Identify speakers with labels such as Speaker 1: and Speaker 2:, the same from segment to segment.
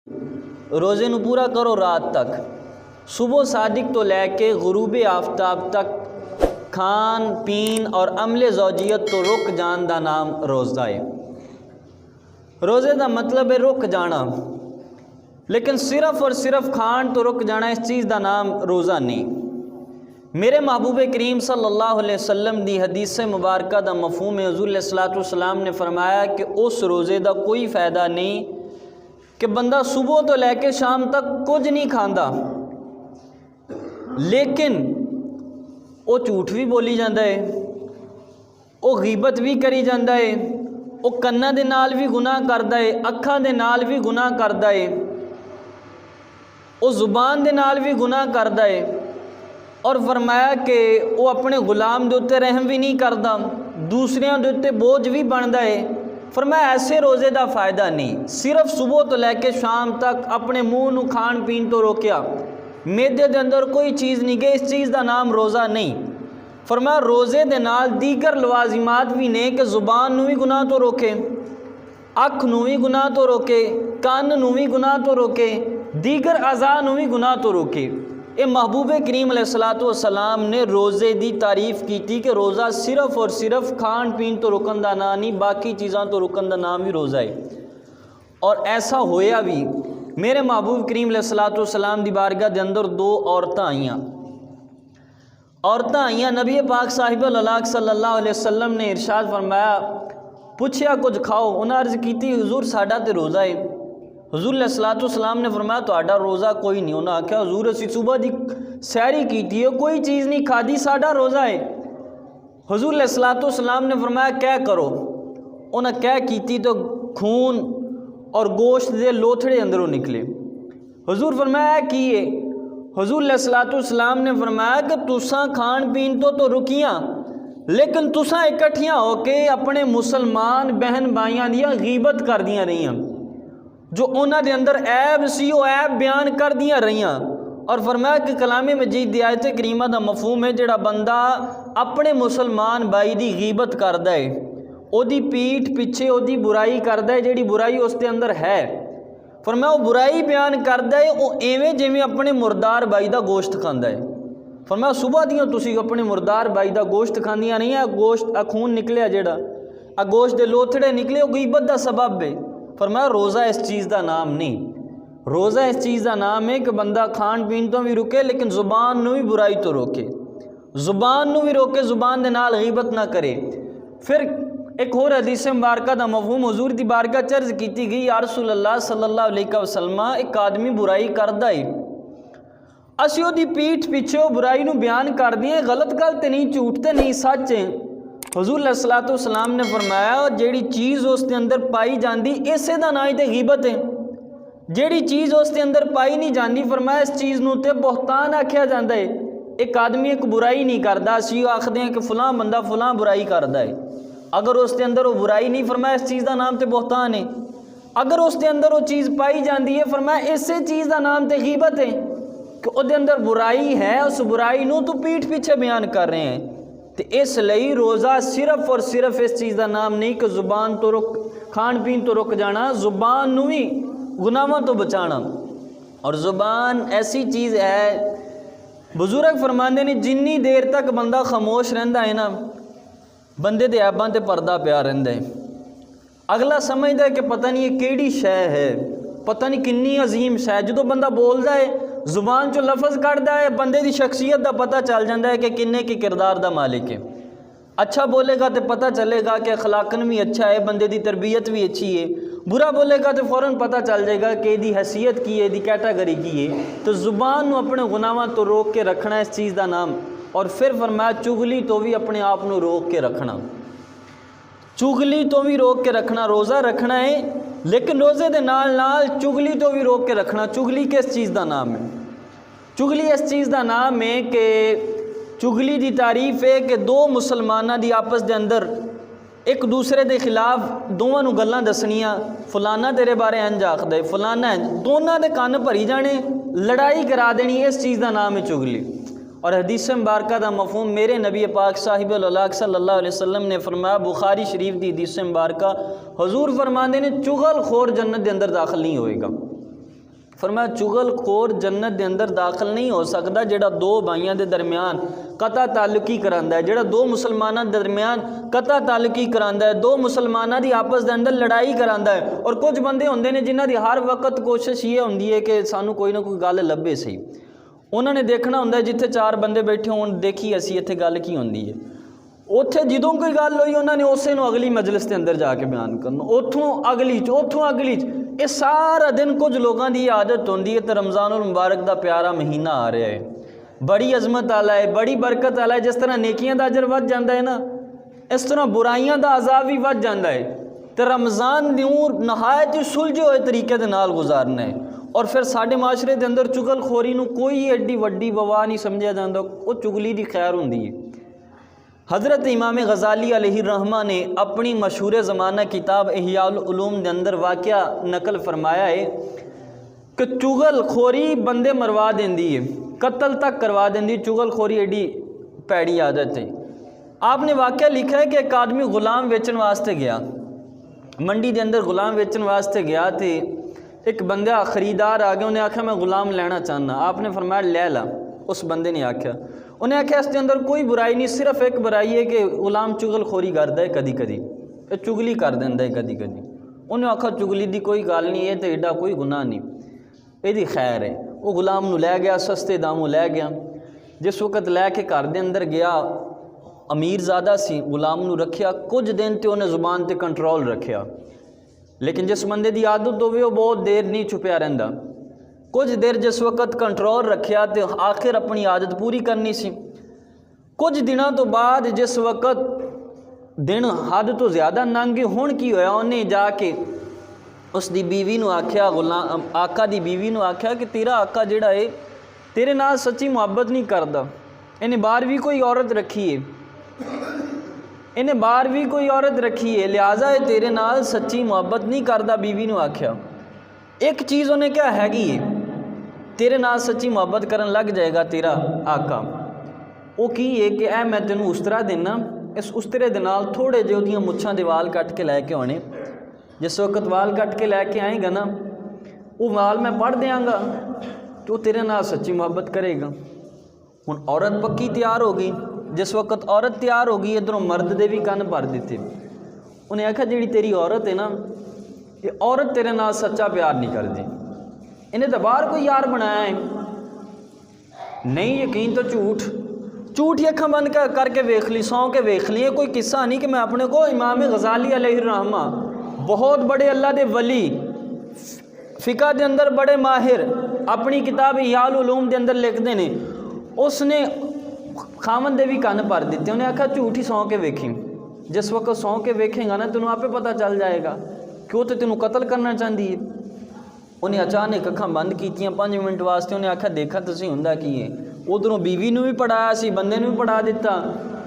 Speaker 1: रोज़े नू पूरा करो रात तक, सुबह सादिक तो लैके गुरूब आफ्ताब तक खान पीन और अमले ज़ौजियत तो रुक जान दा नाम रोज़ा है। रोज़े का मतलब है रुक जाना, लेकिन सिर्फ और सिर्फ खान तो रुक जाना इस चीज़ का नाम रोज़ा नहीं। मेरे महबूब करीम सल्लल्लाहु अलैहि वसल्लम दी हदीस मुबारक दा मफहूम है, हुज़ूर अलैहिस्सलातु वस्सलाम ने फरमाया कि उस रोज़े का कोई फ़ायदा नहीं कि बंदा सुबह तो लैके शाम तक कुछ नहीं खांदा, लेकिन वो झूठ भी बोली जाता है, वो गीबत भी करी जाता है, वो कन्ना दे नाल भी गुनाह करता है, अखां दे नाल भी गुनाह करता है, वो जुबान दे नाल भी गुनाह करता है। और फरमाया कि वो अपने गुलाम दे उत्ते रहम भी नहीं करता, दूसरियां दे उत्ते बोझ भी बनता है। फरमाया ऐसे रोज़े का फ़ायदा नहीं, सिर्फ सुबह तो लैके शाम तक अपने मुँह नू खान पीन तो रोकिया, मैदे दे अंदर कोई चीज़ नहीं गई, इस चीज़ का नाम रोज़ा नहीं। फरमाया रोज़े दे नाल दीगर लवाजिमात भी ने कि ज़ुबान नू भी गुनाह तो रोके, अख नू भी गुनाह तो रोके, कान नू भी गुनाह तो रोके, दीगर अज़ा नू भी गुनाह तो रोके। ये महबूब करीम अलैहिस्सलातु वस्सलाम ने रोज़े की तारीफ़ की थी कि रोज़ा सिर्फ और सिर्फ खान पीन तो रुकन का नाम नहीं, बाकी चीज़ां तो रुकन का नाम भी रोज़ा है। और ऐसा होया भी। मेरे महबूब करीम अलैहिस्सलातु वस्सलाम दी बारगाह के अंदर दो औरतां आईयां, नबी पाक साहिबुल अलाक सल्लल्लाहु अलैहि वसल्लम ने इरशाद फरमाया, पूछया कुछ खाओ, उन्हें अर्ज़ की हुजूर साडा ते रोज़ा है। हुजूर अलैहिस्सलातु वस्सलाम ने फरमाया तुहाडा रोज़ा कोई नहीं। उन्हें आख्या हुजूर असीं सुबह की सैरी की है, कोई चीज़ नहीं खाधी, साडा रोज़ा है। हुजूर अलैहिस्सलातु वस्सलाम ने फरमाया क्या करो, उन्हें क्या की तो खून और गोश्त दे लोथड़े अंदरों निकले। हुजूर फरमाया कि ये हुजूर अलैहिस्सलातु वस्सलाम ने फरमाया कि तुसां खान पीन तो रुकियां, लेकिन तुसां इकट्ठियां होके अपने मुसलमान बहन भाइयों दी गीबत कर दियां रहियां, जो उन्हां दे अंदर ऐब सी वो ऐब बयान कर दियां रहियां। और फरमाया कि कलामे मजीद दी आयत करीमा दा मफहूम है, जिहड़ा बंदा अपने मुसलमान भाई दी गीबत करदा है, ओदी पीठ पीछे ओदी बुराई करदा है, जिहड़ी बुराई उसके अंदर है, फरमाया वो बुराई बयान करदा है, वो एवें जिवें अपने मुर्दार भाई का गोश्त खांदा है। फरमाया सुबह दियां तुसीं अपने मुर्दार भाई का गोश्त खांदियां नहीं है, गोश्त खून निकलिया जिहड़ा आ गोश्त दे लोथड़े निकले, वो गीबत का सबब है। फरमाया रोज़ा इस चीज़ का नाम नहीं, रोज़ा इस चीज़ का नाम है कि बंदा खान पीन तो भी रुके, लेकिन ज़ुबान नू भी बुराई तो रोके, ज़ुबान नू भी रोके, ज़ुबान दे नाल गीबत ना करे। फिर एक होर हदीस मुबारक दा मफहूम हुजूर दी बारगाह चर्ज की गई, या रसूल अल्लाह सल्लल्लाहु अलैहि वसल्लम, एक आदमी बुराई करदा है, असीं ओदी पीठ पीछे वो बुराई नू बयान कर दिए, गलत गल तो नहीं, झूठ तो नहीं, सच है। हुजूर अलैहिस्सलातु वस्सलाम ने फरमाया जिहड़ी चीज़ उसके अंदर पाई जाती इसे दा नाम तो गीबत है, जिहड़ी चीज़ उसके अंदर पाई नहीं जाती फरमाया इस चीज़ नूं ते बोहतान आख्या जाता है। एक आदमी एक बुराई नहीं करता, असीं आखते हैं कि फलां बंदा फलां बुराई करता है, अगर उसके अंदर वो बुराई नहीं फरमाया इस चीज़ का नाम तो बोहतान है। अगर उसके अंदर वो चीज़ पाई जाती है फरमाया इसे चीज़ का नाम तो गीबत है कि उसके अंदर बुराई है, उस बुराई नूं तू पीठ पीछे बयान कर रहे हैं। तो इसलिए रोज़ा सिर्फ और सिर्फ इस चीज़ का नाम नहीं कि ज़ुबान तो रुक, खान पीन तो रुक जाना, ज़ुबान नू भी गुनाहों तो बचाना। और ज़ुबान ऐसी चीज़ है, बुजुर्ग फरमाते ने जिन्नी देर तक बंदा खामोश रहिंदा है ना, बंदे दे ऐबां ते पर्दा पिया रहिंदा है। अगला समझदा है कि पता नहीं ये केड़ी शै है, पता नहीं किन्नी अजीम शै। जो बंदा बोलता है जुबान चो लफज कढ़दा है, बंदे की शख्सियत का पता चल जाता है कि किन्ने के किरदार का मालिक है। अच्छा बोलेगा तो पता चलेगा कि अखलाकन भी अच्छा है, बंदे की तरबियत भी अच्छी है। बुरा बोलेगा तो फ़ौरन पता चल जाएगा कि इसकी हैसियत की है, इसकी कैटागरी की है। तो ज़ुबान को अपने गुनाहों तो रोक के रखना इस चीज़ का नाम। और फिर फरमाया चुगली तो भी अपने आप को रोक के रखना, चुगली तो भी रोक के रखना। रोज़ा रखना है, लेकिन रोज़े के नाल नाल चुगली तो भी रोक के रखना। चुगली किस चीज़ का नाम है? चुगली इस चीज़ का नाम है कि चुगली की तारीफ़ है कि दो मुसलमानों की आपस के अंदर एक दूसरे के खिलाफ दोवां गल्लां दसनियां, फलाना तेरे बारे इंज आखदा है, फलाना इंज, दोनों के कान भरी जाने, लड़ाई करा देनी, इस चीज़ का नाम है चुगली। और हदीस मुबारक का मफहूम मेरे नबी पाक साहिबुल अलाक सल्लल्लाहु अलैहि वसल्लम ने फरमाया, बुखारी शरीफ की हदीस मुबारक, हुजूर फरमाते ने चुगल खोर जन्नत के अंदर दाखिल नहीं होएगा। फरमाया चुगलखोर जन्नत के अंदर दाखिल नहीं हो सकता जिहड़ा दो भाइयों के दरमियान कता ताल्लुकी करांदा है, जिहड़ा दो मुसलमानों के दरमियान कता ताल्लुकी करांदा है, दो मुसलमानों की आपस के अंदर लड़ाई करांदा है। और कुछ बंदे होंदे ने जिन्हां दी हर वक्त कोशिश ये होंदी है कि सानू कोई ना कोई गल लभे सही। उन्होंने देखना होंदा है जिथे चार बंदे बैठे होण देखी असी इत्थे गल की होंदी है, उत्थे जदों कोई गल होई उन्होंने उसे नूं अगली मजलिस के अंदर जाके बयान करना, उतों अगली ये सारा दिन कुछ लोगों की आदत होंदी है। तो रमज़ानुल मुबारक का प्यारा महीना आ रहा है, बड़ी अजमत वाला है, बड़ी बरकत वाला है। जिस तरह नेकियां का अजर वध जाता है ना, इस तरह बुराइयां का अजाब भी वध जाता है। तो रमज़ान नूर नहायत ही सुलझे हुए तरीके के नाल गुजारना है। और फिर साढ़े माशरे के अंदर चुगलखोरी नूं कोई एड्डी वड्डी वबा नहीं समझा जाता, वो चुगली की खैर होंदी है। हज़रत इमाम गज़ाली अलैहिर्रहमा ने अपनी मशहूर ज़माना किताब इहयाउल उलूम के अंदर वाक़या नकल फरमाया है कि चुगलखोरी बंदे मरवा देंदी है, कत्ल तक करवा देंदी। चुगलखोरी एडी पैड़ी आदत है। आपने वाक़या लिखा है कि एक आदमी गुलाम बेचण वास्ते गया, मंडी के अंदर गुलाम बेचण वास्ते गया तो एक बंदा खरीदार आ गया, उन्हें आख्या मैं गुलाम लेना चाहना। आपने फरमाया ले ला। उस बंदे ने आख्या, उन्हें आख्या इसके अंदर कोई बुराई नहीं, सिर्फ एक बुराई है कि गुलाम चुगलखोरी करता है, कदी कदी चुगली कर देंदा है कदी कदी। उन्हें आखा चुगली की कोई गल नहीं है, तो एडा कोई गुनाह नहीं, यदी खैर है। वो गुलाम नूं लै गया, सस्ते दामों लै गया। जिस वक्त लैके घर के अंदर गया, अमीर ज़्यादा सी, गुलाम नूं रखिया कुछ दिन तो उन्हें जुबान पर कंट्रोल रखिया। लेकिन जिस बंदे की आदत होवे वो बहुत देर नहीं छुपया रहिंदा। कुछ देर जिस वक्त कंट्रोल रखिया तो आखिर अपनी आदत पूरी करनी सी। कुछ दिनों तो बाद जिस वक्त दिन हद तो ज़्यादा लंघ गए, हुण की होया, उन्हें जाके उसकी बीवी नूं आख्या, गुलाम आका की बीवी नूं आख्या कि तेरा आका जिहड़ा है तेरे नाल सच्ची मुहब्बत नहीं करता, इन्हें बाहर भी कोई औरत रखी है, इन्हें बाहर भी कोई औरत रखी है, लिहाजा ये तेरे नाल सच्ची मुहब्बत नहीं करता। बीवी नूं आख्या एक चीज़ उन्हें क्या हैगी है, तेरे नाल सच्ची मुहब्बत करन लग जाएगा तेरा आका। वो की है कि ऐ मैं तेनों उस्तरा देना, इस उस्तरे दे नाल थोड़े जे उहदियां मुच्छां दे वाल कट के लैके आने, जिस वक्त वाल कट के लैके आएगा ना, वो वाल मैं पढ़ देंगा तो तेरे नाल सच्ची मुहब्बत करेगा। हुण औरत पक्की तैयार हो गई। जिस वक्त औरत तैयार हो गई, इधरों मर्द दे भी कन्न भर दिते। उन्हें आख्या जिहड़ी तेरी औरत है ना, ये औरत तेरे नाल सच्चा प्यार नहीं करती, इन्हें तो बाहर कोई यार बनाया है। नहीं यकीन तो झूठ ही अखां बंद करके वेख ली, सौ के वेख ली। कोई किस्सा नहीं कि मैं अपने को इमाम गज़ाली अलैहिर्रहमा बहुत बड़े अल्लाह दे वली, फ़िक़ह के अंदर बड़े माहिर, अपनी किताब इहयाउल उलूम के अंदर लिखते हैं, उसने खामन दे भी कन्न भर दिते। उन्हें आख्या झूठ ही सौ के वेखी, जिस वक्त सौ के वेखेगा ना तेनों आपे पता चल जाएगा कि वो तो तेनों कत्ल करना चाहती है। उन्हें अचानक अखां बंद कीतियां 5 मिनट वास्ते। उन्हें आख्या देखा तुसीं हुंदा की है। उधरों बीवी नूं भी पढ़ाया सी, बंदे नूं भी पढ़ा दिता।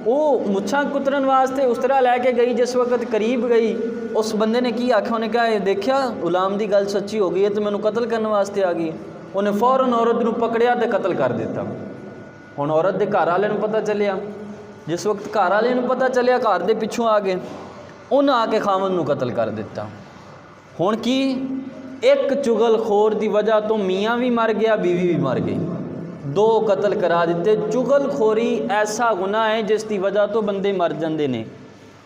Speaker 1: वो मुच्छां कुतरन वास्ते उस्तरा लैके गई, जिस वक्त करीब गई उस बंदे ने की आख्या, उन्हें कहा देखा गुलाम की गल सच्ची हो गई है, तो मैनूं कत्ल करने वास्ते आ गई। उन्हें फौरन औरत नूं पकड़िया तो कत्ल कर दिता। हुण औरत के घर वाले नूं पता चलिया, जिस वक्त घर वाले नूं पता चलिया, घर के पिछों आ गए, उन्हें आके खामन नूं कत्ल कर दिता। हुण की एक चुगलखोर की वजह तो मियाँ भी मर गया, बीवी भी मर गई, 2 कत्ल करा दिते। चुगलखोरी ऐसा गुनाह है जिसकी वजह तो बंदे मर जाते हैं।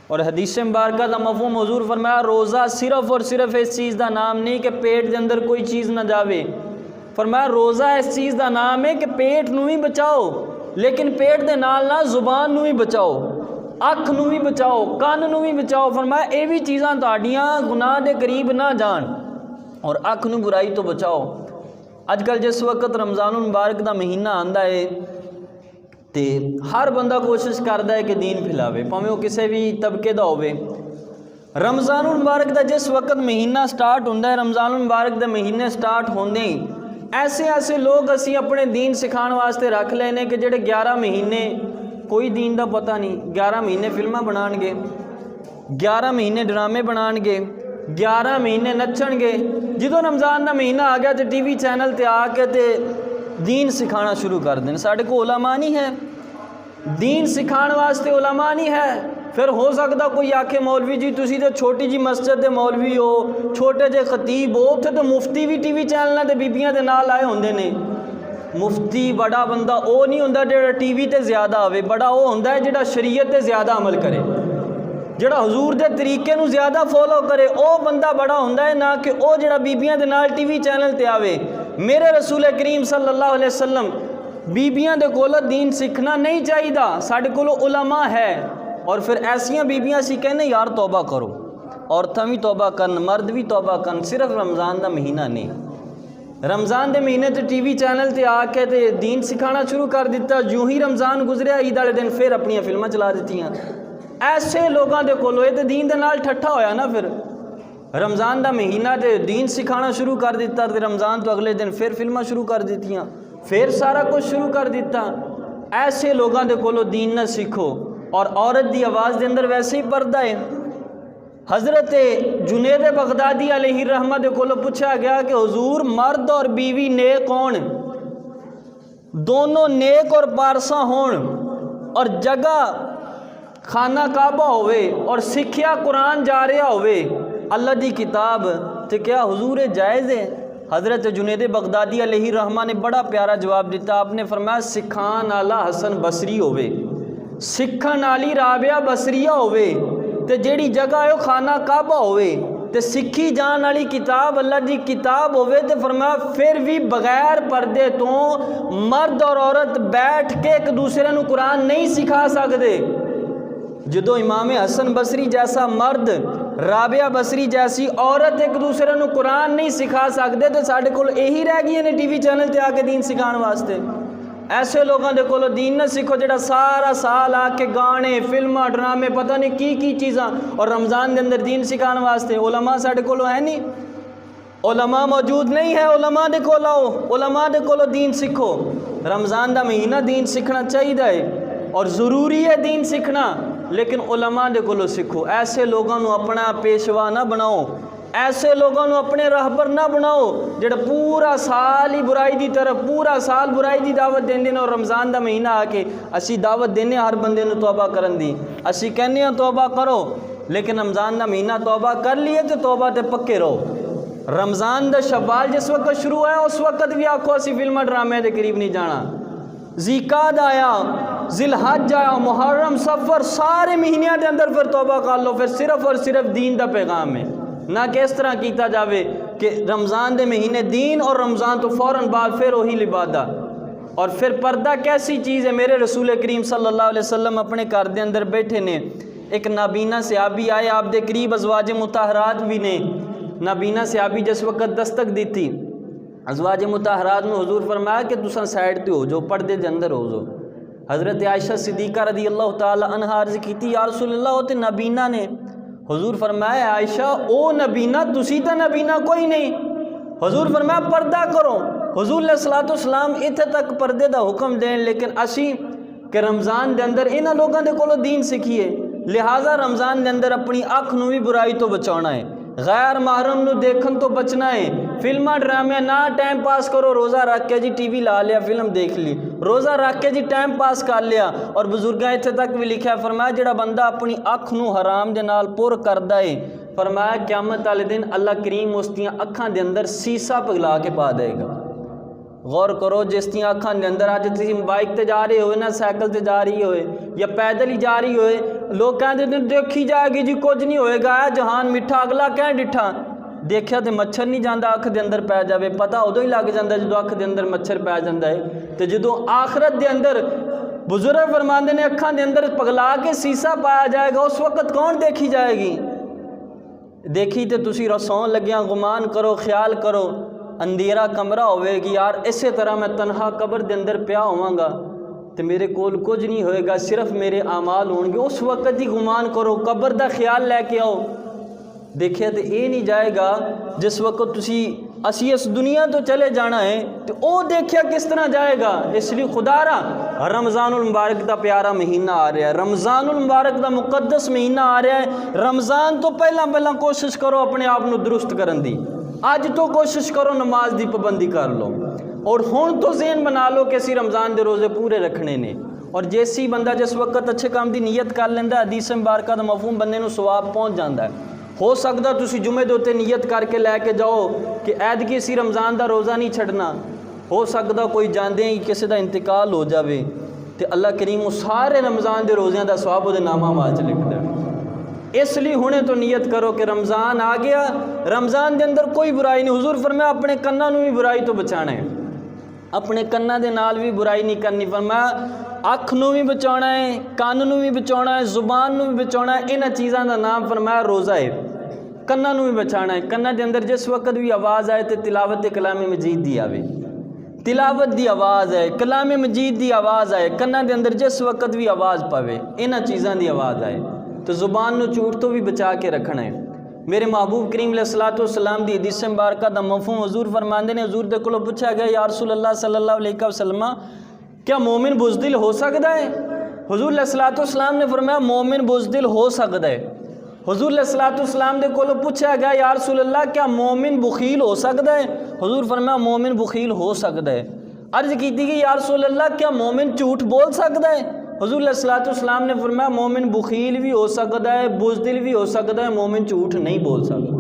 Speaker 1: और हदीस मुबारक का मफ़हूम हुज़ूर फरमाया, रोज़ा सिर्फ और सिर्फ इस चीज़ का नाम नहीं कि पेट के अंदर कोई चीज़ ना जावे। फरमाया रोज़ा इस चीज़ का नाम है कि पेट नूं भी बचाओ, लेकिन पेट के नाल ना जुबान नूं भी बचाओ, अख नूं भी बचाओ, कान नूं भी बचाओ। फरमाया ये भी चीज़ां तुहाडियां गुनाह के करीब ना जान, और अख नूं बुराई तो बचाओ। अजकल जिस वक्त रमज़ानुल मुबारक का महीना आंदा है तो हर बंदा कोशिश करता है कि दीन फैलावे, भावें वो किसी भी तबके का होवे। रमज़ानुल मुबारक का जिस वक्त महीना स्टार्ट होंदा है, रमज़ानुल मुबारक के महीने स्टार्ट होंदे ही ऐसे ऐसे लोग असी अपने दीन सिखाने वास्ते रख लेने कि जेडे 11 महीने कोई दीन का पता नहीं, 11 महीने फिल्मां बनाणगे, 11 महीने ड्रामे बनाणगे, 11 महीने नच्चणगे। जो रमज़ान का महीना आ गया तो TV चैनल ते आके ते दीन सिखाना शुरू कर दें। साढ़े को उलमा नहीं है, दीन सिखाने वास्ते उलमा नहीं है। फिर हो सकता कोई आखे मौलवी जी तुसी तो छोटी जी मस्जिद के मौलवी हो, छोटे जे खतीब हो, उत्थे तो मुफ्ती भी टीवी चैनलों के बीबियां दे नाल आए होंदे ने। मुफ्ती बड़ा बंदा वो नहीं होंदा जिहड़ा टीवी ते ज़्यादा आवे, बड़ा वो होंदा है जिहड़ा शरीयत ते ज़्यादा अमल करे, जिहड़ा हुजूर दे तरीके नूं ज़्यादा फॉलो करे, वो बंदा बड़ा होंदा है, ना कि वो जिहड़ा बीबियां दे नाल टीवी चैनल ते आवे। मेरे रसूल करीम सल्लल्लाहु अलैहि वसल्लम बीबियां दे कोलों दीन सीखना नहीं चाहिए, साडे कोलों उलमा है। और फिर ऐसियां बीबियां असीं कहने यार तौबा करो, औरतां भी तौबा करन, मर्द भी तौबा करन, सिर्फ रमज़ान का महीना नहीं। रमज़ान के महीने तो टीवी चैनल ते आके ते दीन सिखाना शुरू कर दिता, जो ही रमज़ान गुजरिया ईद वाले दिन फिर अपनी फिल्मां चला दित्तियां। ऐसे लोगों के कोलों ये तो दीन दे नाल ठट्ठा होया ना। फिर रमज़ान का महीना तो दीन सिखाना शुरू कर दिता, तो रमज़ान तो अगले दिन फिर फिल्मां शुरू कर दित्तियां, फिर सारा कुछ शुरू कर दिता। ऐसे लोगों के कोलों दीन न सीखो। और औरत की आवाज़ के अंदर वैसे ही पर्दा है। हज़रत जुनैद बगदादी अलैहि रहमत कोलों पूछा गया कि हुजूर मर्द और बीवी नेक होण, दोनों नेक और पारसा होण, और जगह खाना काबा होवे और सिक्ख्या कुरान जा रहा होवे अल्लाह की किताब, तो क्या हुजूर ये जायज़ है? हज़रत जुनैद बगदादी अलैहि रहमा ने बड़ा प्यारा जवाब दिता। आपने फरमाया सिखान आला हसन बसरी होवे, सिखण आली राबिया बसरिया होवे, ते जेड़ी जगह है खाना काबा होवे, ते सिखी जान वाली किताब अल्लाह की किताब होवे, ते फरमाया फिर भी बगैर पर्दे तो मर्द और औरत बैठ के एक दूसरे को कुरान नहीं सिखा सकते। जो इमाम हसन बसरी जैसा मर्द, राबिया बसरी जैसी औरत एक दूसरे को कुरान नहीं सिखा सकते, तो साढ़े कोल यही रह गई ने टीवी चैनल ते आके दीन सिखाने वास्ते। ऐसे लोगों के कोलों दीन न सीखो जिहड़ा सारा साल आके गाने फिल्मां ड्रामे पता नहीं की चीज़ां, और रमज़ान के अंदर दीन सिखाने वास्ते उलमा साढ़े कोलों है नहीं, उलमा मौजूद नहीं है। उलमा दे कोल आओ, उलमा दे कोलों दीन सीखो। रमज़ान का महीना दीन सीखना चाहिए और ज़रूरी है दीन सीखना, लेकिन उलमा दे कोलों सीखो। ऐसे लोगों को अपना पेशवा ना बनाओ, ऐसे लोगों को अपने रहबर ना बनाओ जो पूरा साल ही बुराई की तरफ, पूरा साल बुराई की दावत देंगे। और रमज़ान का महीना आके असी दावत देने हर बंदे को तौबा करन दी, असी कहने तौबा करो, लेकिन रमज़ान का महीना तौबा कर लिए तो तौबा ते पक्के रहो। रमज़ान दा शव्वाल जिस वक्त शुरू है उस वक्त भी आखो असी फिल्मा ड्रामे के करीब नहीं जाना। ज़िकाद आया, ज़िलहज आया, मुहर्रम, सफ़र, सारे महीनों के अंदर फिर तौबा कर लो। फिर सिर्फ और सिर्फ दीन का पैगाम है, ना कि इस तरह किया जाए कि रमज़ान के महीने दीन और रमज़ान तो फ़ौरन बाद फिर वही लिबादा। और फिर पर्दा कैसी चीज़ है? मेरे रसूल करीम सल्लल्लाहु अलैहि वसल्लम अपने घर के अंदर बैठे ने, एक नाबीना सहाबी आए, आप दे करीब अज़वाज मुताहरात भी ने। नाबीना सहाबी जिस वक्त दस्तक दी थी अज़वाज मुताहरात में हुजूर फरमाया कि तुसा साइड ते हो जो, पर्दे के अंदर हो जो। हज़रत आयशा सिद्दीक़ा रज़ी अल्लाह तआला अन्हा अर्ज़ की या रसूलल्लाह वो तो नबीना ने। हुजूर फरमाया आयशा ओ नबीना तुसी तो नबीना कोई नहीं। हुजूर फरमाया पर्दा करो। हुजूर अलैहिस्सलातु वस्सलाम इत्थे तक पर्दे का हुक्म दें, लेकिन असी कि रमज़ान के अंदर इन्हां लोगों के कोलों दीन सीखिए। लिहाजा रमज़ान के अंदर अपनी अख नूं भी बुराई तो बचाना है, गैर महरम नूं देखण तो बचना है। फिल्मा ड्रामे ना टाइम पास करो, रोज़ा रख के जी टीवी ला लिया फिल्म देख ली, रोज़ा रख के जी टाइम पास कर लिया। और बुजुर्गां इत्थे तक भी लिखा फरमाया जिहड़ा बंदा अपनी अख नूं हराम दे नाल पुर करदा है, फरमाया क़यामत वाले दिन अल्लाह करीम उस दियां अखां दे अंदर सीसा पिघला के पा देगा। गौर करो, जिस दियां अखां दे अंदर अज तुसीं बाइक ते जा रहे हो ना, साइकिल ते जा रही होए या पैदल ही जा रही होए, लोग कहते हैं देखी जाएगी जी कुछ नहीं होएगा, जहान मिठा अगला कह डिठा। देखिया तो मच्छर नहीं जाता अख के अंदर पै जाए, पता उदों ही लग जाता जो अख के अंदर मच्छर पै जाता है। तो जो आखरत के अंदर बुजुर्ग फरमाते ने अखां के अंदर पगला के सीसा पाया जाएगा, उस वक्त कौन देखी जाएगी? देखी तो तुसी सौन लग्या गुमान करो, ख्याल करो अंधेरा कमरा होवेगी यार, इस तरह मैं तनहा कबर के अंदर पिया होवांगा तो मेरे कोल कुछ नहीं होएगा, सिर्फ मेरे आमाल होंगे। उस वक्त ही गुमान करो, कबर का ख्याल लैके आओ। देखिए तो ये नहीं जाएगा जिस वक्त तुसी असी इस दुनिया तो चले जाना है, तो वो देखिया किस तरह जाएगा। इसलिए खुदारा रमज़ानुल मुबारक का प्यारा महीना आ रहा है, रमज़ानुल मुबारक का मुकद्दस महीना आ रहा है। रमज़ान तो पहला कोशिश करो अपने आप को दुरुस्त करन दी। अज तो कोशिश करो नमाज की पाबंदी कर लो और हुण तो ज़हन बना लो कि असीं रमज़ान के रोज़े पूरे रखने ने। और जैसी बंदा जिस वक्त अच्छे काम की नीयत कर लेंदा हदीस मुबारक का मफहूम बंदे नूं सवाब पहुँच जाता है। हो सकता तुसी जुमे दे उत्ते नीयत करके लैके जाओ कि ऐदकी असीं रमज़ान का रोज़ा नहीं छड्डना, हो सकता कोई जांदे ही किसी का इंतकाल हो जाए तो अल्लाह करीम उस सारे रमज़ान के रोज़ियां का सवाब उहदे नामा माल च लिख दे। इसलिए हुणे तो नीयत करो कि रमज़ान आ गया, रमज़ान के अंदर कोई बुराई नहीं। हुजूर फरमाया अपने कन्नां नूं भी बुराई तो बचाना है, अपने कन्नां दे नाल भी बुराई नहीं करनी। फरमाया अख नूं भी बचाना है, कान नूं भी बचाना है, जुबान नूं भी बचाना है। इन्हां चीज़ां दा नाम फरमाया रोज़ा है। कन्नां नूं भी बचाना है, कन्नां दे अंदर जिस वक्त भी आवाज़ आए तो तिलावत कलाम मजीद दी आवे, तिलावत दी आवाज़ है, कलाम मजीद दी आवाज़ आए, कन्नां दे अंदर जिस वक्त भी आवाज़ पवे, इन्हां चीज़ां दी आवाज़ आए तो ज़ुबान नूं झूठ तो भी बचा के रखना है। मेरे महबूब करीम अलैहिस्सलातु वस्सलाम दी हदीस मुबारक दा मफहूम हुजूर फरमांदे ने, हुजूर दे कोलों पूछा गया या रसूलल्लाह सल्लल्लाहु अलैहि वसल्लम क्या मोमिन बुज़दिल हो सकता है? हुजूर अलैहिस्सलातु वस्सलाम ने फरमाया मोमिन बुज़दिल हो सकता है। हुजूर अलैहिस्सलातु वस्सलाम दे कोलों पूछा गया या रसूलल्लाह क्या मोमिन बुखील हो सकता है? हुजूर फरमाया मोमिन बुखील हो सकता है। अर्ज़ की गई या रसूलल्लाह क्या मोमिन झूठ बोल सकता है? हुजूर अलैहिस्सलातु वस्सलाम ने फरमाया मोमिन बुखील भी हो सकता है, बुज़दिल भी हो सकता है, मोमिन झूठ नहीं बोल सकता।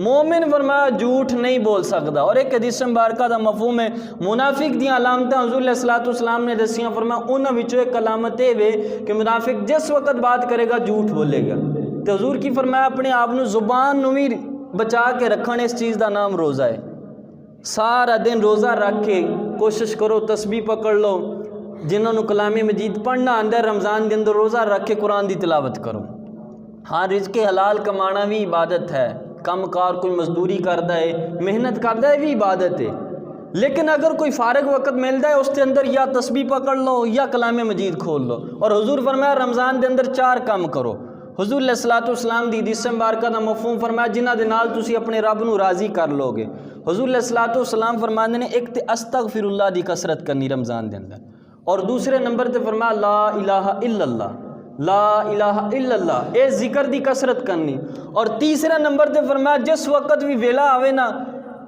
Speaker 1: मोमिन फरमाया झूठ नहीं बोल सकता। और एक हदीस मुबारक दा मफहूम है मुनाफिक दी अलामत हुजूर अलैहिस्सलातु वस्सलाम ने दसियां। फरमाया उन्हां विचों एक अलामत ये वे कि मुनाफिक जिस वक्त बात करेगा झूठ बोलेगा। तो हुजूर की फरमाया अपने आप नूं जुबान नूं भी बचा के रखण, इस चीज़ का नाम रोज़ा है। सारा दिन रोज़ा रख के कोशिश करो तस्बीह पकड़ लो, जिन्होंने कलाम मजीद पढ़ना आंदा है रमज़ान के अंदर रोज़ा रख के कुरान की तिलावत करो। हाँ रिज़्क़ हलाल कमाना भी इबादत है, कम कार कोई मजदूरी करता है मेहनत करता है भी इबादत है, लेकिन अगर कोई फारग वक्त मिलता है उसके अंदर या तस्बीह पकड़ लो या कलाम मजीद खोल लो। और हुजूर फरमाया रमज़ान के अंदर 4 काम करो। हुजूर अलैहिस्सलातु वस्सलाम दी हदीस मुबारक दा मफहूम फरमाया जिन्हां दे नाल तुसी अपने रब नूं राज़ी कर लोगे। हुजूर अलैहिस्सलातु वस्सलाम फरमांदे ने एक ते अस्तगफिरुल्लाह दी कसरत करनी रमज़ान के अंदर, और दूसरे नंबर पर फरमाया ला इलाहा इल्लल्लाह, ला इलाहा इल्लल्लाह, ये जिक्र दी कसरत करनी। और तीसरे नंबर पर फरमाया जिस वक्त भी वेला आवे ना,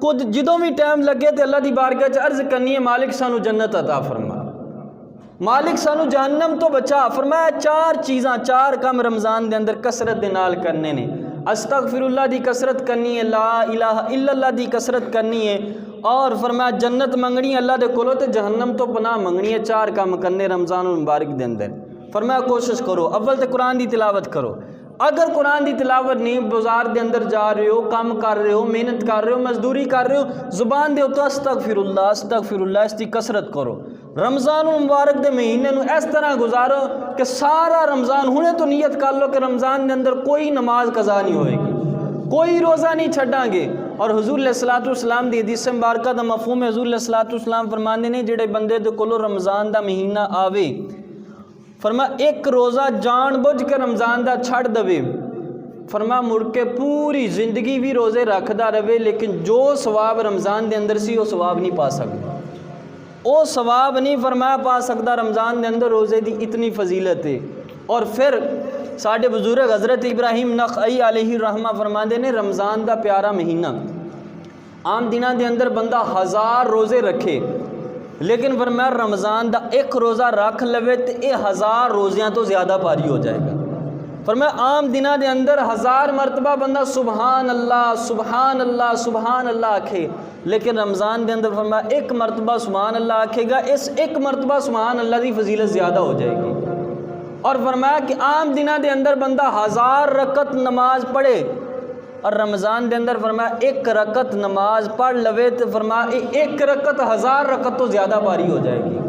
Speaker 1: खुद जदों भी टाइम लगे तो अल्लाह दी बारगाह च अर्ज़ करनी है मालिक सानू जन्नत अता फरमा, मालिक सानू जहन्नम तो बचा। फरमाया 4 चीज़ां 4 काम रमज़ान के अंदर कसरत दे नाल करने ने। अस्तगफिरुल्लाह दी कसरत करनी है, ला इलाहा इल्लल्लाह दी कसरत करनी है, और फरमाया जन्नत मंगनी है अल्लाह दे कोलों ते जहन्नम तो पनाह मंगनी है। 4 काम करने रमज़ान मुबारक के अंदर। फरमाया कोशिश करो अव्वल तो कुरान की तिलावत करो। अगर कुरान की तिलावत नहीं, बाजार के अंदर जा रहे हो, काम कर रहे हो, मेहनत कर रहे हो, मजदूरी कर रहे हो, जुबान दे उत्ते अस्तगफिरुल्लाह अस्तगफिरुल्लाह इसकी कसरत करो। रमज़ान मुबारक के महीने नूं इस तरह गुजारो कि सारा रमज़ान हुणे तो नीयत कर लो कि रमज़ान के अंदर कोई नमाज कज़ा नहीं होएगी, कोई रोज़ा नहीं छड्डांगे। और हुजूर अलैहिस्सलातु वस्सलाम दी हदीस मुबारक दा मफहूम है हुजूर अलैहिस्सलातु वस्सलाम फरमांदे ने जिहड़े बंदे दे कोलों रमज़ान दा महीना आवे, फरमाया एक रोज़ा जानबूझ के रमज़ान दा छड़ दवे, फरमाया मुड़ के पूरी जिंदगी भी रोज़े रखदा रहे, लेकिन जो सवाब रमज़ान के अंदर सी वो सवाब नहीं पा सकता, वो सवाब नहीं फरमाया पा सकता। रमज़ान के अंदर रोज़े की इतनी फजीलत है। और फिर साढ़े बुजुर्ग हज़रत इब्राहिम नख़ई अलैहि रहमा फरमाते ने रमज़ान का प्यारा महीना, आम दिनों के अंदर बंदा 1000 रोज़े रखे, लेकिन फरमाया रमज़ान का एक रोज़ा रख लवे तो ये 1000 रोज़ियाँ तो ज़्यादा भारी हो जाएगा। फरमाया आम दिनों के अंदर 1000 मरतबा बंदा सुबहान अल्लाह सुबहान अल्लाह सुबहान अल्लाह आखे, लेकिन रमज़ान के अंदर फरमाया एक मरतबा सुबहान अल्लाह आखेगा, इस एक मरतबा सुबहान अल्लाह की फजीलत ज़्यादा हो जाएगी। और फरमाया कि आम दिनों के अंदर बंदा 1000 रकत नमाज पढ़े, और रमज़ान के अंदर फरमाया एक रकत नमाज पढ़ लवे तो फरमाया एक रकत 1000 रकत तो ज़्यादा भारी हो जाएगी।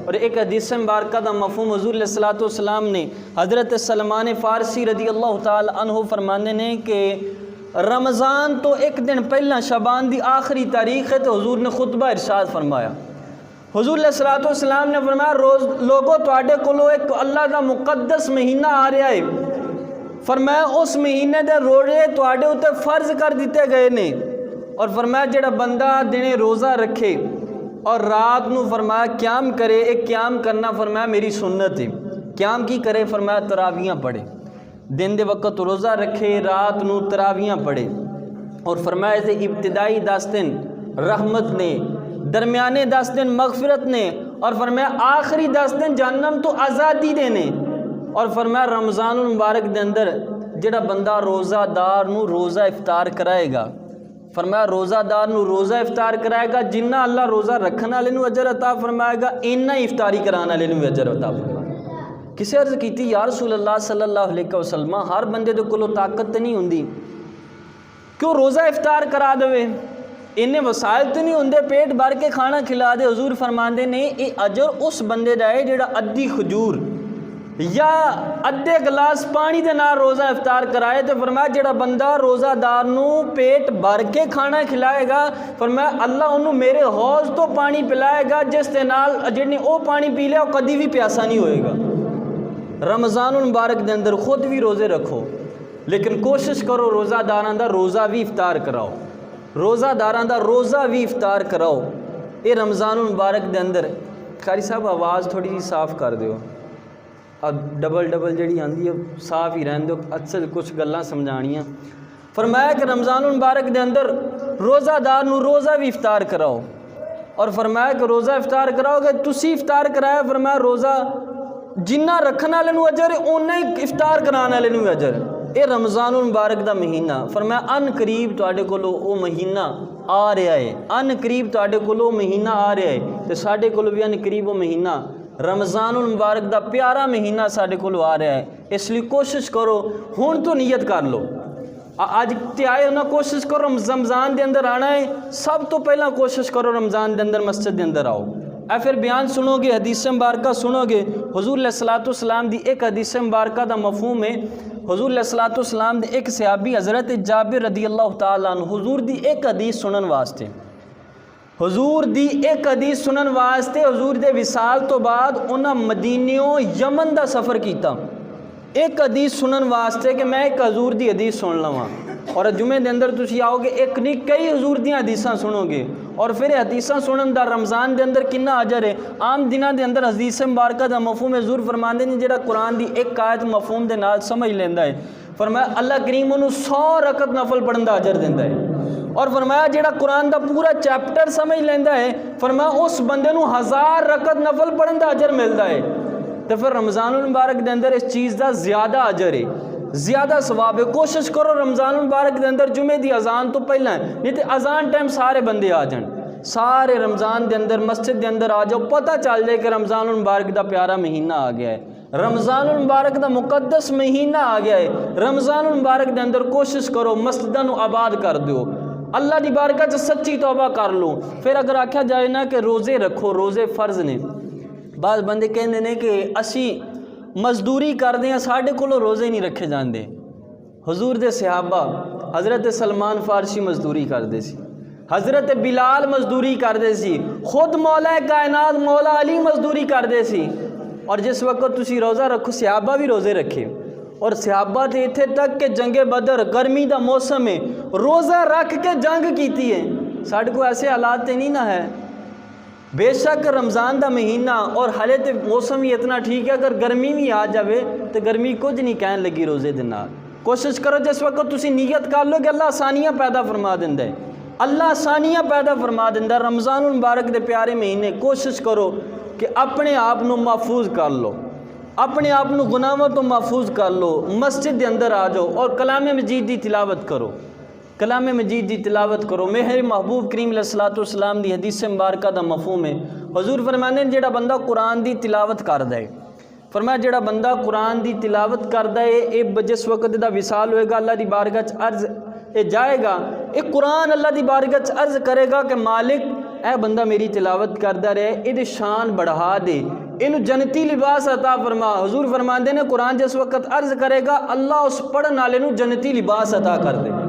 Speaker 1: और एक हदीस मुबारक दा मफहूम हुज़ूर अलैहिस्सलातु वस्सलाम ने हज़रत सलमान फ़ारसी रदी अल्लाह ताला अन्हु फरमाने ने कि रमज़ान तो एक दिन पहला शबान की आखिरी तारीख है, तो हुजूर ने खुतबा इरशाद फरमाया। हुजूर अलैहिस्सलातु वस्सलाम ने फरमाया रोज़ लोगों तुहाडे कोलों एक अल्लाह का मुकद्दस महीना आ रहा है, फरमाया उस महीने के रोज़े तुहाडे उत्ते फ़र्ज कर दिते गए ने। और फरमाया जिहड़ा बंदा दिने रोज़ा रखे और रात नूं फरमाया क्याम करे, एक क्याम करना फरमाया मेरी सुन्नत है। क्याम की करे? फरमाया तरावियाँ पढ़े, दिन दे वक्त रोज़ा रखे, रात नूं तरावियाँ पढ़े। और फरमाया से इब्तिदाई 10 दिन रहमत ने, दरमियाने 10 दिन मगफिरत ने, और फरमाया आखिरी 10 दिन जहन्नम तो आज़ादी देने। और फरमाया रमज़ानुल मुबारक के अंदर जिहड़ा बंदा रोज़ादार नू रोज़ा इफ्तार कराएगा, फरमाया रोज़ादार नू रोज़ा इफ्तार कराएगा, जिन्ना अल्लाह रोज़ा रखने वाले नू अजर अता फरमाएगा इन्ना इफ्तारी कराने वाले नू भी अजर अता फरमाएगा। किसी अर्ज़ की या रसूल अल्लाह सल्लल्लाहु अलैहि वसल्लम हर बंदे दे कोलों ताकत तो नहीं होंदी, क्यों रोज़ा इफ्तार करा देवे, इन्ने वसाइल तो नहीं होंदे पेट भर के खाना खिला दे। हुजूर फरमाते ने ये अजर उस बंदे दा है जिहड़ा अद्धी खजूर या अद्धे गिलास पानी दे नाल रोज़ा इफ्तार कराए। तो फरमाया जिहड़ा बंदा रोज़ादार नू पेट भर के खाना खिलाएगा, फरमाया अल्लाह उन्होंने मेरे हौज तो पानी पिलाएगा जिस दे नाल जिन्हें वो पानी पी लिया कभी भी प्यासा नहीं होएगा। रमज़ानुल मुबारक दे अंदर खुद भी रोज़े रखो, लेकिन कोशिश करो रोज़ादारां दा रोज़ा भी इफ्तार कराओ, रोज़ादारां दा रोज़ा भी इफ्तार कराओ। ये रमज़ानुल मुबारक दे अंदर कारी साहब आवाज़ थोड़ी जी साफ़ कर दिओ, अब डबल जी आँदी है साफ ही रहने दो, अक्सर कुछ गल्लां समझानियाँ। फरमाया कि रमज़ानुल मुबारक के अंदर रोज़ादार नू रोज़ा भी इफ्तार कराओ, और फरमाया कि रोज़ा इफ्तार कराओगे तुसी इफ्तार कराया, फरमाया रोज़ा जिन्ना रखने वाले नू अजर उन्ना ही इफ्तार कराने वाले नू भी अजर। ये रमज़ानुल मुबारक का महीना, फरमाया अन करीब तुहाडे कोलों वो महीना आ रहा है, अन करीब तुहाडे कोलों महीना आ रहा है, तो साडे कोलों भी अन करीब वो महीना रमज़ानुल मुबारक का प्यारा महीना साढ़े को आ रहा है। इसलिए कोशिश करो हुण तो नीयत कर लो, अज ते आए ना कोशिश करो रमज़ान के अंदर आना है, सब तो पहला कोशिश करो रमज़ान के अंदर मस्जिद के अंदर आओ। ए फिर बयान सुनोगे, हदीस मुबारक सुनोगे, हुज़ूर अलैहिस्सलातु सलाम दी एक हदीस मुबारक का मफहूम है। हुज़ूर अलैहिस्सलातु सलाम दे एक सहाबी हज़रत जाबिर रज़ियल्लाहु तआला अन्हु हुज़ूर दी एक हदीस सुनन वास्ते, हुजूर दी एक हदीस सुनन वास्ते हुजूर दे विसाल तो बाद उन्हें मदीनियों यमन का सफ़र किया एक हदीस सुनन वास्ते कि मैं एक हजूर दी हदीस सुन लवां। और जुमे के अंदर तुसी आओगे एक नहीं कई हजूर दी हदीसां सुनोगे, और फिर हदीसां सुनन दा रमज़ान के अंदर कितना अजर है। आम दिनों के अंदर हदीस मुबारक का मफहूम हजूर फरमाते हैं जिहड़ा कुरान की एक आयत मफहूम के नाल समझ लेंदा है, फरमाया अल्लाह करीम उन्होंने 100 रकत नफल पढ़न का अजर दिंदा है। और फरमाया जिहड़ा कुरान का पूरा चैप्टर समझ लेंदा है, फरमाया उस बंदे नूं 1000 रकत नफल पढ़न का अजर मिलता है। तो फिर रमज़ानुल मुबारक के अंदर इस चीज़ का ज़्यादा अजर है, ज़्यादा सवाब है। कोशिश करो रमज़ानुल मुबारक के अंदर जुमे की अजान तो पहला है, नहीं तो अजान टाइम सारे बंदे आ जान, सारे रमज़ान के अंदर मस्जिद के अंदर आ जाओ, पता चल जाए कि रमज़ानुल मुबारक का प्यारा महीना आ गया है, रमज़ानुल मुबारक का मुकद्दस महीना आ गया है। रमज़ानुल मुबारक के अंदर कोशिश करो मस्जिदां नूं आबाद कर दो, अल्लाह की बारगाह च सच्ची तौबा कर लो। फिर अगर आख्या जाए ना कि रोज़े रखो, रोज़े फ़र्ज ने, बाद बंदे कहते हैं कि असी मजदूरी करते हैं साढ़े कोलों रोज़े नहीं रखे जाते। हुजूर दे सहाबा हज़रत सलमान फारसी मजदूरी करते सी, हज़रत बिलाल मजदूरी करते सी, खुद मौला कायनात मौला अली मजदूरी करते सी। और जिस वक्त तुसी रोज़ा रखो सहाबा भी रोज़े रखे, और सहाबा तो इत्थे तक कि जंगे बदर गर्मी का मौसम है रोज़ा रख के जंग की है। साढ़े को ऐसे हालात नहीं ना है, बेशक रमज़ान का महीना और हाले तो मौसम ही इतना ठीक है, अगर गर्मी भी आ जाए तो गर्मी कुछ नहीं कहन लगी रोज़े के नाल। कोशिश करो जिस वक्त तुसी नीयत कर लो कि अल्लाह आसानियाँ पैदा फरमा देंदा है, अल्लाह आसानियाँ पैदा फरमा देंदा। रमज़ानुल मुबारक के प्यारे महीने कोशिश करो कि अपने आप को महफूज कर लो, अपने आप को गुनाहों तो महफूज कर लो, मस्जिद के अंदर आ जाओ और कलाम मजीद की तिलावत करो, कलाम मजीद की तिलावत करो। मेरे महबूब करीम अलैहिस्सलातु वस्सलाम दी हदीस मुबारक का मफहूम है, हुजूर फरमाते जिहड़ा बंदा कुरान की तिलावत करदा है, फरमाया जिहड़ा बंदा कुरान की तिलावत करदा है ये जिस वक्त दा विसाल होएगा अल्लाह की बारगाह च अर्ज ये जाएगा, ये कुरान अल्लाह की बारगाह च अर्ज करेगा कि मालिक ए बंदा मेरी तिलावत करदा रहे, ये शान बढ़ा दे, इनू जन्नती लिबास अता फरमा। हुजूर फरमाते ने कुरान जिस वक्त अर्ज करेगा अल्लाह उस पढ़न वाले नू जन्नती लिबास अता कर दे।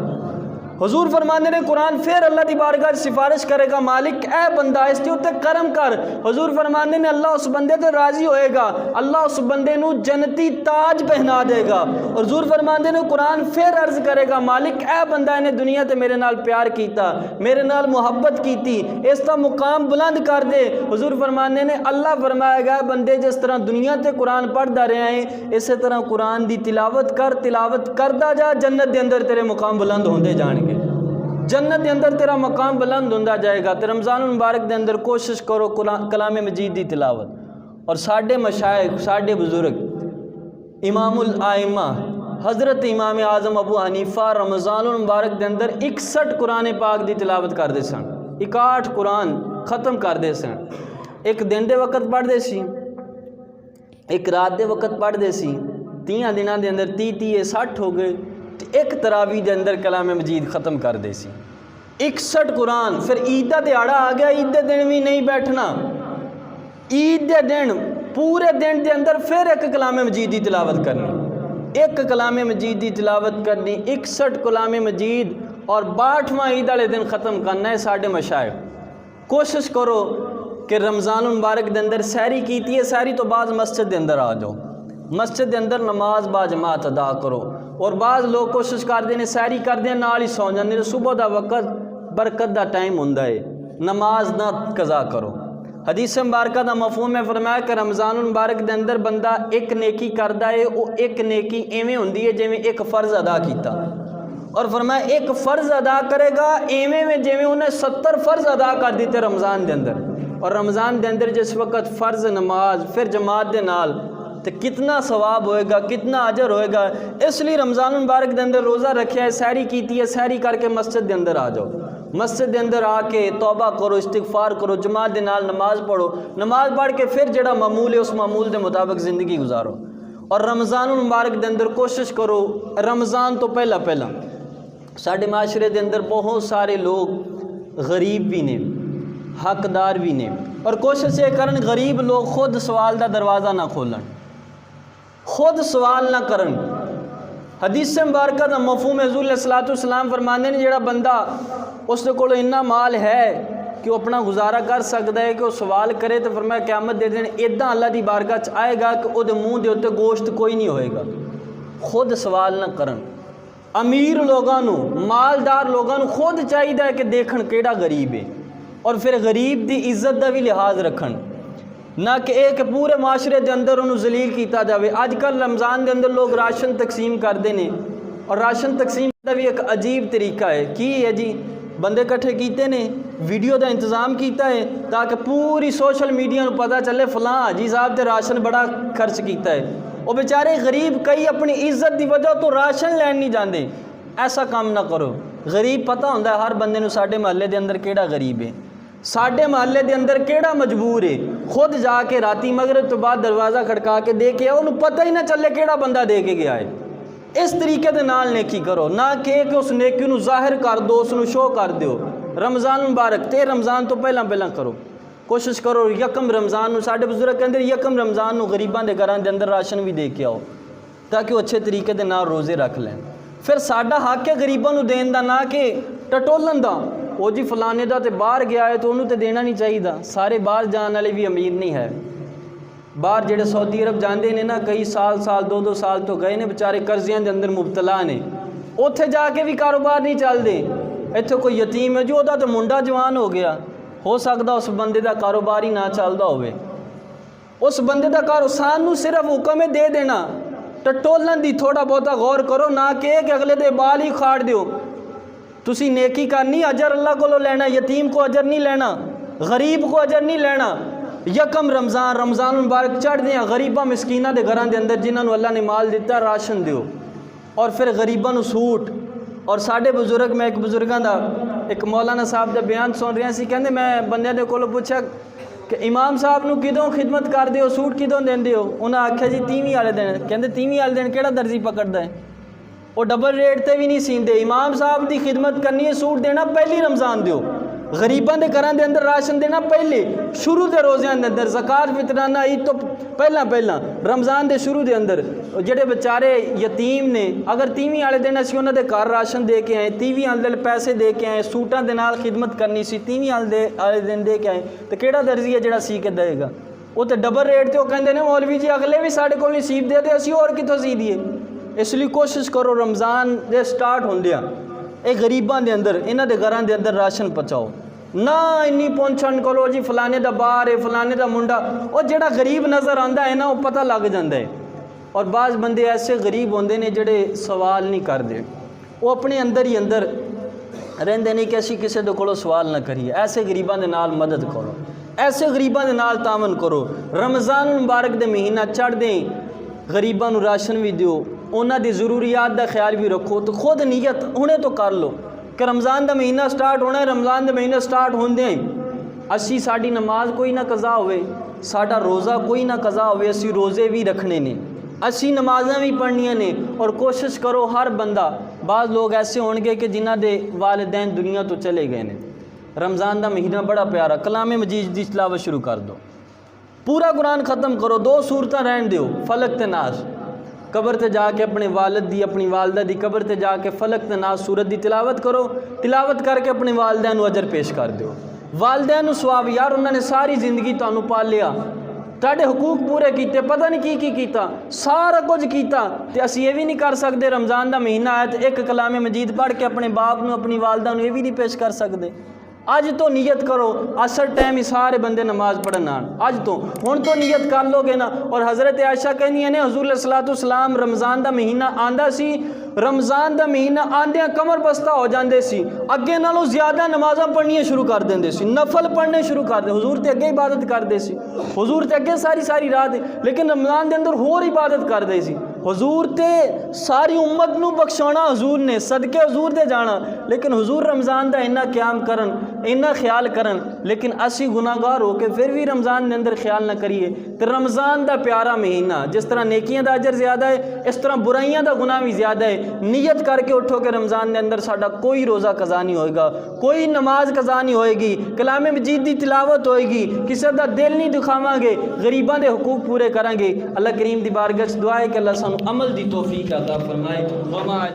Speaker 1: हुजूर फरमाते ने कुरान फिर अल्लाह की बारगाह सिफारिश करेगा मालिक ए बंदा इसके उत्ते करम कर। हुजूर फरमाते ने अल्लाह उस बंदे ते राजी होएगा, अल्लाह उस बंदे नू जन्नती ताज पहना देगा। और हुजूर फरमाते ने कुरान फिर अर्ज करेगा मालिक ए बंदा इन्हें दुनिया ते मेरे नाल प्यार कीता, मेरे नाल मुहब्बत कीती, इसका मुकाम बुलंद कर दे। हुजूर फरमाते ने अल्लाह फरमाएगा बंदे जिस तरह दुनिया ते कुरान पढ़दा रहा है इस तरह कुरान की तिलावत कर, तिलावत करदा जा, जन्नत के अंदर तेरे मुकाम बुलंद होंदे जाएंगे। जन्नत के अंदर तेरा मकाम बुलंद होंदा जाएगा। तो रमज़ान मुबारक के अंदर कोशिश करो कलाम मजीद की तिलावत। और साढ़े मशाइख साढ़े बुजुर्ग इमामुल आइमा हज़रत इमाम आज़म अबू हनीफा रमज़ान मुबारक के अंदर 61 कुरान पाक की तिलावत करते सन, 61 कुरान ख़त्म करते सन। एक दिन के वक्त पढ़ते सी, एक रात के वक्त पढ़ते सी। 30 दिनों के अंदर 30 60 हो गए। तो एक तरावी के अंदर कलाम मजीद ख़त्म करते सी 61 कुरान। फिर ईद का दिहाड़ा आ गया, ईद के दिन भी नहीं बैठना। ईद के दिन पूरे दिन के अंदर फिर एक कलाम मजीद की तिलावत करनी, एक कलाम मजीद की तिलावत करनी, 61 कलाम मजीद। और 62वां ईद वाले दिन ख़त्म करना है। साढ़े मशाइख कोशिश करो कि रमज़ान मुबारक के अंदर सैरी कीती है, सैरी तो बाद मस्जिद के अंदर आ जाओ, मस्जिद के अंदर नमाज बाजमात अदा करो। और बाज़ लोग कोशिश करते हैं सैरी करते हैं नाल ही सौ जाते हैं। सुबह का वक्त बरकत का टाइम होंदा है, नमाज ना कज़ा करो। हदीस मुबारक का मफहूम है, फरमाया कि रमज़ान मुबारक के अंदर बंदा एक नेकी करता है, वो एक नेकी इवें होंदी है जिवें एक फ़र्ज़ अदा किया। और फरमाया एक फ़र्ज़ अदा करेगा इवें में जिवें उन्हें 70 फ़र्ज़ अदा कर दिते रमज़ान के अंदर। और रमज़ान के अंदर जिस वक्त फ़र्ज़ नमाज फिर जमात के नाल, तो कितना सवाब होएगा, कितना अजर होएगा। इसलिए रमज़ान मुबारक के अंदर रोज़ा रखा है, सैरी की है, सैरी करके मस्जिद के अंदर आ जाओ, मस्जिद के अंदर आके तौबा करो, इस्तिग़फ़ार करो, जमात के नाल नमाज पढ़ो, नमाज पढ़ के फिर जड़ा मामूल है उस मामूल के मुताबिक ज़िंदगी गुजारो। और रमज़ान मुबारक के अंदर कोशिश करो, रमज़ान तो पहला साढ़े माशरे के अंदर बहुत सारे लोग गरीब भी ने, हकदार भी ने। और कोशिश ये करन गरीब लोग खुद सवाल का दरवाज़ा ना खोलन, खुद सवाल ना करन। हदीस मुबारक का मफहूम हुज़ूर अलैहिस्सलाम फरमाते हैं जिहड़ा बंदा उसके कोल इन्ना माल है कि वो अपना गुजारा कर सकता है कि वो सवाल करे, तो फरमाया क़यामत दे दिन इदा अल्लाह की बारगाह च आएगा कि वो मूँह के उत्ते गोश्त कोई नहीं होएगा। खुद सवाल ना करन। अमीर लोगों नू, मालदार लोगों नू खुद चाहिए कि देखन केड़ा गरीब है, और फिर गरीब की इज्जत का भी लिहाज रखन, ना कि एक पूरे माशरे के अंदर उन्होंने जलील किया जाए। अजकल रमज़ान के अंदर लोग राशन तकसीम करते हैं, और राशन तकसीम का भी एक अजीब तरीका है। की है जी, बंदे इकट्ठे किए ने, वीडियो का इंतज़ाम किया है ताकि पूरी सोशल मीडिया को पता चले फलां हाजी साहब ने राशन बड़ा खर्च किया है। वो बेचारे गरीब कई अपनी इज्जत की वजह तो राशन लैन नहीं जाते। ऐसा काम ना करो। गरीब पता होंदा है हर बंदे नूं साडे महल्ले के अंदर केड़ा गरीब है, साडे महल्ले के अंदर केड़ा मजबूर है। खुद जाके राती मगरिब तो बाद दरवाज़ा खड़का के दे के उन्होंने पता ही ना चले केड़ा बंदा दे के गया है। इस तरीके के नाल नेकी करो, ना कि उस नेकी नूं ज़ाहिर कर दो, उसनूं शो कर दो। रमज़ान मुबारक ते रमज़ान तो पहला करो, कोशिश करो यकम रमज़ान नूं, साडे बुजुर्ग कहंदे यकम रमज़ान नूं गरीबां दे घरां दे अंदर राशन भी दे के आओ ताकि वो अच्छे तरीके के नाल रोज़े रख लें। फिर साडा हक है गरीबां नूं देण दा, ना कि टटोलन दा। वो जी फलाने दा ते बाहर गया है तो उन्होंने तो देना नहीं चाहिए। सारे बाहर जाने वाले भी अमीर नहीं है। बाहर जेडे सऊदी अरब जाते हैं ना, कई साल 2-2 साल तो गए ने, बेचारे कर्जियां के अंदर मुबतला ने, उत्थे जाके भी कारोबार नहीं चलते। इत्थे कोई यतीम है जो उहदा तो मुंडा जवान हो गया, हो सकता उस बंदे का कारोबार ही ना चलता होवे। उस बंदे का कारो सानू सिर्फ हुक्म है दे देना, टटोलन दी थोड़ा बहुता गौर करो, ना कि अगले दे बाल ही खाड़ दियो। तुसी नेकी करनी, अजर अल्लाह को लेना, यतीम को अजर नहीं लेना, गरीब को अजर नहीं लेना। यकम रमज़ान मुबारक चढ़ दें गरीबा मिसकीना के घरों के अंदर जिन्होंने अल्लाह ने माल दिता राशन दियो, और फिर गरीबों को सूट। और साढ़े बुजुर्ग, मैं एक बुजुर्गों का एक मौलाना साहब का बयान सुन रहा सी, कहते मैं बंदे को पूछा कि इमाम साहब नूं किदों खिदमत करते हो, सूट किदों देंदे हो? उन्हें आख्या जी 30वीं वाले दिन। कहते 30वीं वाले दिन केड़ा दर्जी पकड़ता है, वो डबल रेट से भी नहीं सींदे। इमाम साहब की खिदमत करनी है, सूट देना पहली रमज़ान दो, गरीबों के घरों के अंदर राशन देना पहले, शुरू के रोज़ियां के अंदर ज़कात फितराना ईद तो पहला रमज़ान के शुरू के अंदर। जेडे बेचारे यतीम ने, अगर 30वीं वाले दिन असीं उन्हां दे घर राशन दे के आए, 30वीं वाले पैसे दे के आए, सूटां दे नाल खिदमत करनी सी, 30वीं वाले दिन दे के आए, तो केड़ा दर्जी है जिहड़ा सी के देगा? वो तो डबल रेट ते वो कहंदे ने मौलवी जी अगले भी साढ़े कोल नसीब दे दे, असीं होर कित्थों सी दिए। इसलिए कोशिश करो रमज़ान दे स्टार्ट होंदियां ये गरीबां दे अंदर, इन्हां दे घरां दे अंदर राशन पहुँचाओ। ना इन्नी पहुँचन करो जी फलाने दा बाहर है, फलाने दा मुंडा, और जेड़ा गरीब नज़र आंदा है ना वो पता लग जाता है। और बाज़ बंदे ऐसे गरीब होंदे ने जेड़े सवाल नहीं करते, वो अपने अंदर ही अंदर ਰਹਿੰਦੇ नहीं कि असी किसी दे कोलों सवाल ना करिए। ऐसे गरीबां दे नाल मदद करो, ऐसे गरीबां दे नाल तावन करो। रमज़ान मुबारक दे महीना चढ़दे गरीबां नूं राशन भी दिओ, उन्हां दी ज़रूरियात दा ख्याल भी रखो। तो खुद नीयत हुणे तो कर लो कि रमज़ान दा महीना स्टार्ट होना है, रमज़ान दे महीने स्टार्ट होंदे असी साडी नमाज कोई ना कज़ा होवे, साडा रोज़ा कोई ना कज़ा होवे, असी रोज़े भी रखने ने, असी नमाज़ां भी पढ़नियां ने। और कोशिश करो हर बंदा, बाज़ लोग ऐसे होणगे कि जिन्हां दे वालिदैन दुनिया तो चले गए ने, रमज़ान दा महीना बड़ा प्यारा, कलामे मजीद दी तिलावत शुरू कर दो, पूरा कुरान ख़त्म करो, 2 सूरतां रहन दिओ, फलक ते नास। कबर ते जाके अपने वालिद दी अपनी वालदा दी कबर ते जाके फलक ते नास सूरत दी तिलावत करो, तिलावत करके अपने वालिदैन नूं अजर पेश कर दिओ। वालिदैन नूं सवाब, यार उन्होंने सारी जिंदगी तुहानूं पालिया, तुहाडे हुकूक पूरे कीते, पता नहीं की कीता, सारा कुछ कीता, ते असीं ये भी नहीं कर सकते रमज़ान दा महीना आया तो एक कलामे मजीद पढ़ के अपने बाप नूं अपनी वालदा नूं ये भी नहीं पेश कर सकते। अज तो नीयत करो, असर टाइम ही सारे बंदे नमाज पढ़न आन, अज तो हुण तो नीयत कर लोगे ना। और हज़रत आयशा कहंदियां ने हुज़ूर अलैहिस्सलातु सलाम रमज़ान दा महीना आंदा सी, रमज़ान दा महीना आंदियां कमर बस्ता हो जाते सी, अगे नालों ज़्यादा नमाज़ां पढ़नियां शुरू कर देंदे सी, नफल पढ़ने शुरू कर दे। हुज़ूर ते अगे इबादत करते सी, हुज़ूर ते अगे सारी सारी रात, लेकिन रमज़ान के अंदर होर इबादत करते सी। हुज़ूर ते सारी उम्मत नूं बख्शाना हुज़ूर ने, सदके हुज़ूर दे जाना, लेकिन हुज़ूर रमज़ान दा इन्ना क़याम करन, इन्ना ख्याल करन, लेकिन असी गुनाहगार हो के फिर भी रमज़ान के अंदर ख्याल ना करिए। तो रमज़ान दा प्यारा महीना, जिस तरह नेकियां दा अजर ज़्यादा है, इस तरह बुराइयां दा गुनाह भी ज़्यादा है। नीयत करके उठो कि रमज़ान के अंदर साडा कोई रोज़ा कज़ा नहीं होएगा, कोई नमाज कज़ा नहीं होएगी, कलामे मजीद दी तिलावत होएगी, किसी दा दिल नहीं दुखावांगे, गरीबां दे हुकूक पूरे करांगे। अल्लाह करीम दी बारगाह च दुआ है कि अल्लाह सानू अमल दी तौफीक अता फरमाए।